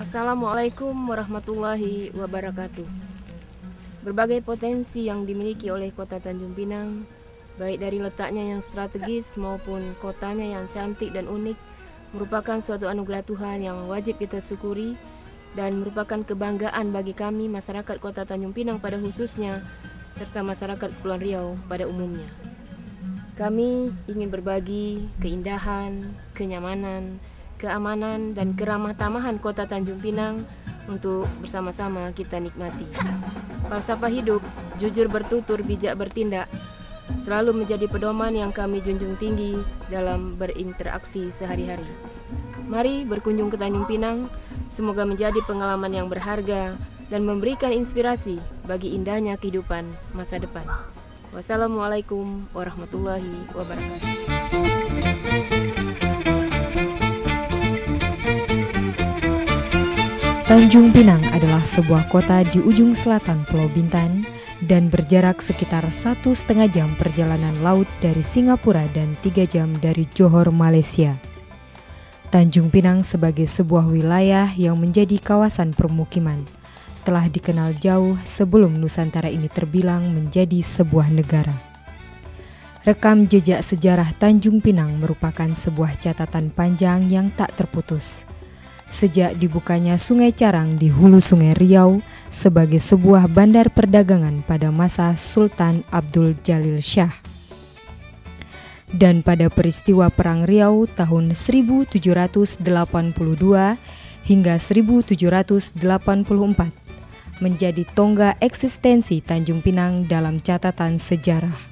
Assalamualaikum warahmatullahi wabarakatuh. Berbagai potensi yang dimiliki oleh kota Tanjung Pinang, baik dari letaknya yang strategis maupun kotanya yang cantik dan unik, merupakan suatu anugerah Tuhan yang wajib kita syukuri dan merupakan kebanggaan bagi kami masyarakat kota Tanjung Pinang pada khususnya, serta masyarakat Kepulauan Riau pada umumnya. Kami ingin berbagi keindahan, kenyamanan, keamanan, dan keramah tamahan kota Tanjung Pinang untuk bersama-sama kita nikmati. Falsafah hidup, jujur bertutur, bijak bertindak, selalu menjadi pedoman yang kami junjung tinggi dalam berinteraksi sehari-hari. Mari berkunjung ke Tanjung Pinang, semoga menjadi pengalaman yang berharga dan memberikan inspirasi bagi indahnya kehidupan masa depan. Wassalamualaikum warahmatullahi wabarakatuh. Tanjung Pinang adalah sebuah kota di ujung selatan Pulau Bintan dan berjarak sekitar 1,5 jam perjalanan laut dari Singapura dan 3 jam dari Johor, Malaysia. Tanjung Pinang sebagai sebuah wilayah yang menjadi kawasan permukiman telah dikenal jauh sebelum Nusantara ini terbilang menjadi sebuah negara. Rekam jejak sejarah Tanjung Pinang merupakan sebuah catatan panjang yang tak terputus. Sejak dibukanya Sungai Carang di hulu Sungai Riau sebagai sebuah bandar perdagangan pada masa Sultan Abdul Jalil Shah. Dan pada peristiwa Perang Riau tahun 1782 hingga 1784 menjadi tonggak eksistensi Tanjung Pinang dalam catatan sejarah.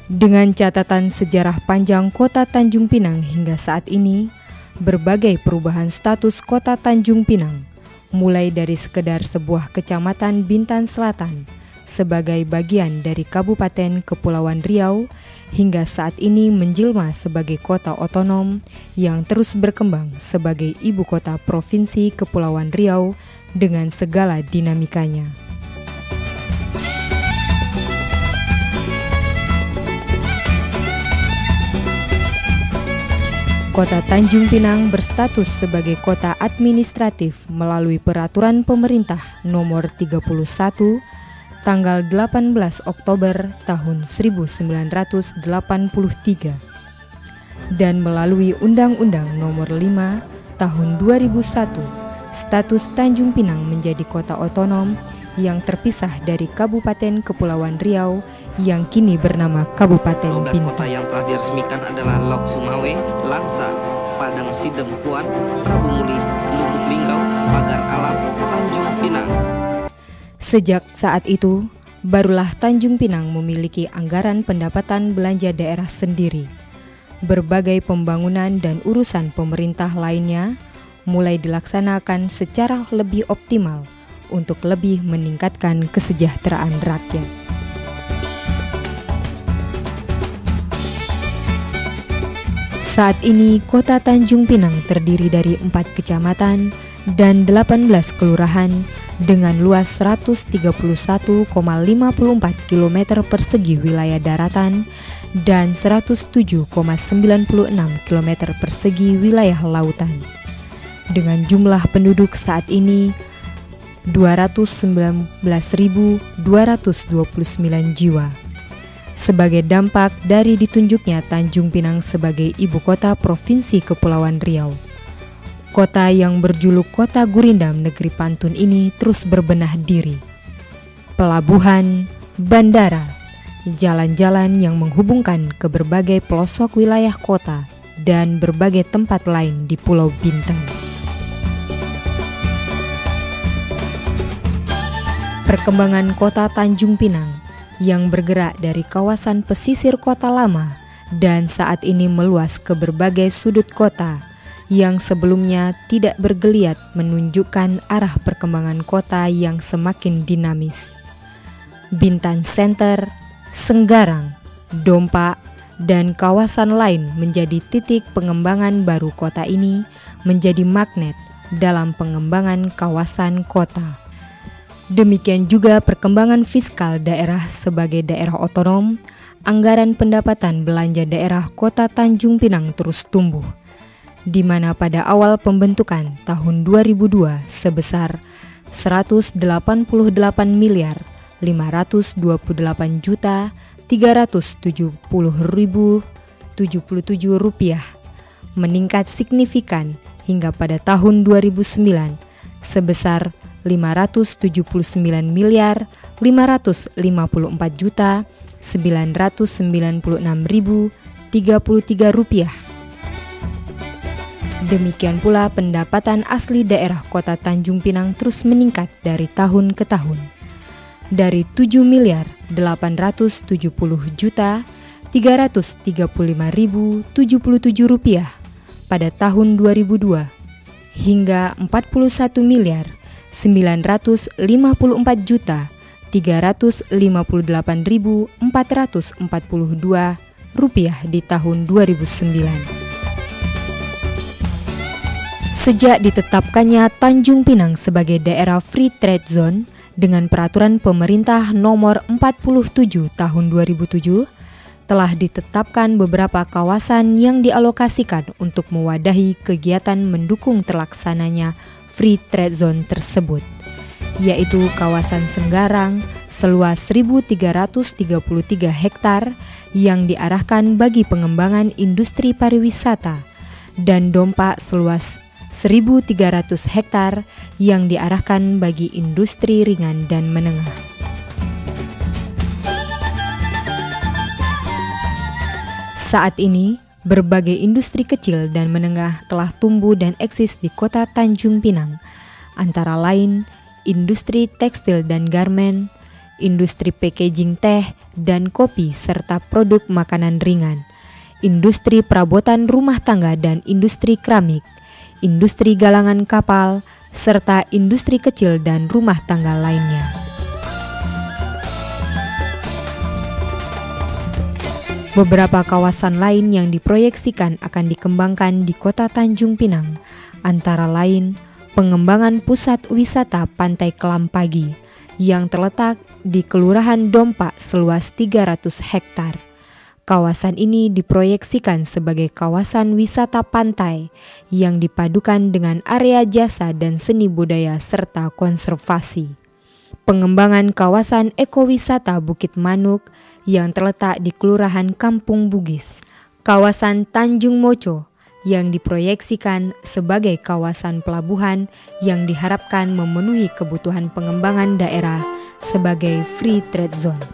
Dengan catatan sejarah panjang kota Tanjung Pinang hingga saat ini, berbagai perubahan status kota Tanjung Pinang, mulai dari sekedar sebuah kecamatan Bintan Selatan sebagai bagian dari Kabupaten Kepulauan Riau hingga saat ini menjelma sebagai kota otonom yang terus berkembang sebagai ibu kota Provinsi Kepulauan Riau dengan segala dinamikanya. Kota Tanjung Pinang berstatus sebagai kota administratif melalui Peraturan Pemerintah Nomor 31 tanggal 18 Oktober tahun 1983 dan melalui Undang-Undang Nomor 5 tahun 2001 status Tanjung Pinang menjadi kota otonom yang terpisah dari Kabupaten Kepulauan Riau yang kini bernama Kabupaten 12 Bintan. kota yang telah diresmikan adalah Lok Sumawe, Langsa, Padang Sidem Tuan, Prabu Muli, Lubuk Linggau, Pagar Alam, Tanjung Pinang. Sejak saat itu, barulah Tanjung Pinang memiliki anggaran pendapatan belanja daerah sendiri. Berbagai pembangunan dan urusan pemerintah lainnya mulai dilaksanakan secara lebih optimal untuk lebih meningkatkan kesejahteraan rakyat. Saat ini kota Tanjung Pinang terdiri dari 4 kecamatan dan 18 kelurahan dengan luas 131,54 km persegi wilayah daratan dan 107,96 km persegi wilayah lautan. Dengan jumlah penduduk saat ini 219.229 jiwa. Sebagai dampak dari ditunjuknya Tanjung Pinang sebagai ibu kota Provinsi Kepulauan Riau, kota yang berjuluk Kota Gurindam Negeri Pantun ini terus berbenah diri. Pelabuhan, bandara, jalan-jalan yang menghubungkan ke berbagai pelosok wilayah kota dan berbagai tempat lain di Pulau Bintan. Perkembangan kota Tanjung Pinang yang bergerak dari kawasan pesisir kota lama dan saat ini meluas ke berbagai sudut kota yang sebelumnya tidak bergeliat menunjukkan arah perkembangan kota yang semakin dinamis. Bintan Center, Senggarang, Dompa, dan kawasan lain menjadi titik pengembangan baru kota ini menjadi magnet dalam pengembangan kawasan kota. Demikian juga perkembangan fiskal daerah sebagai daerah otonom, anggaran pendapatan belanja daerah kota Tanjung Pinang terus tumbuh. di mana pada awal pembentukan tahun 2002 sebesar 188 miliar 528 juta 370.077 rupiah, meningkat signifikan hingga pada tahun 2009 sebesar 579 miliar 554 juta 996.033 rupiah. Demikian pula pendapatan asli daerah Kota Tanjung Pinang terus meningkat dari tahun ke tahun, dari 7 miliar 870 juta 335.077 rupiah pada tahun 2002 hingga 41 miliar 954 juta 358.442 rupiah di tahun 2009. Sejak ditetapkannya Tanjung Pinang sebagai daerah Free Trade Zone dengan peraturan pemerintah nomor 47 tahun 2007, telah ditetapkan beberapa kawasan yang dialokasikan untuk mewadahi kegiatan mendukung terlaksananya Free Trade Zone tersebut, yaitu kawasan Senggarang seluas 1.333 hektar yang diarahkan bagi pengembangan industri pariwisata dan Dompa seluas 1.300 hektar yang diarahkan bagi industri ringan dan menengah. Saat ini, berbagai industri kecil dan menengah telah tumbuh dan eksis di Kota Tanjung Pinang, antara lain industri tekstil dan garmen, industri packaging teh dan kopi serta produk makanan ringan, industri perabotan rumah tangga dan industri keramik, industri galangan kapal, serta industri kecil dan rumah tangga lainnya. Beberapa kawasan lain yang diproyeksikan akan dikembangkan di Kota Tanjung Pinang, antara lain pengembangan pusat wisata Pantai Kelampagi yang terletak di Kelurahan Dompa seluas 300 hektar. Kawasan ini diproyeksikan sebagai kawasan wisata pantai yang dipadukan dengan area jasa dan seni budaya serta konservasi. Pengembangan kawasan ekowisata Bukit Manuk yang terletak di Kelurahan Kampung Bugis, kawasan Tanjung Moco yang diproyeksikan sebagai kawasan pelabuhan yang diharapkan memenuhi kebutuhan pengembangan daerah sebagai Free Trade Zone.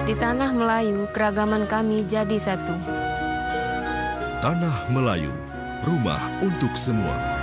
Di Tanah Melayu, keragaman kami jadi satu. Tanah Melayu, rumah untuk semua.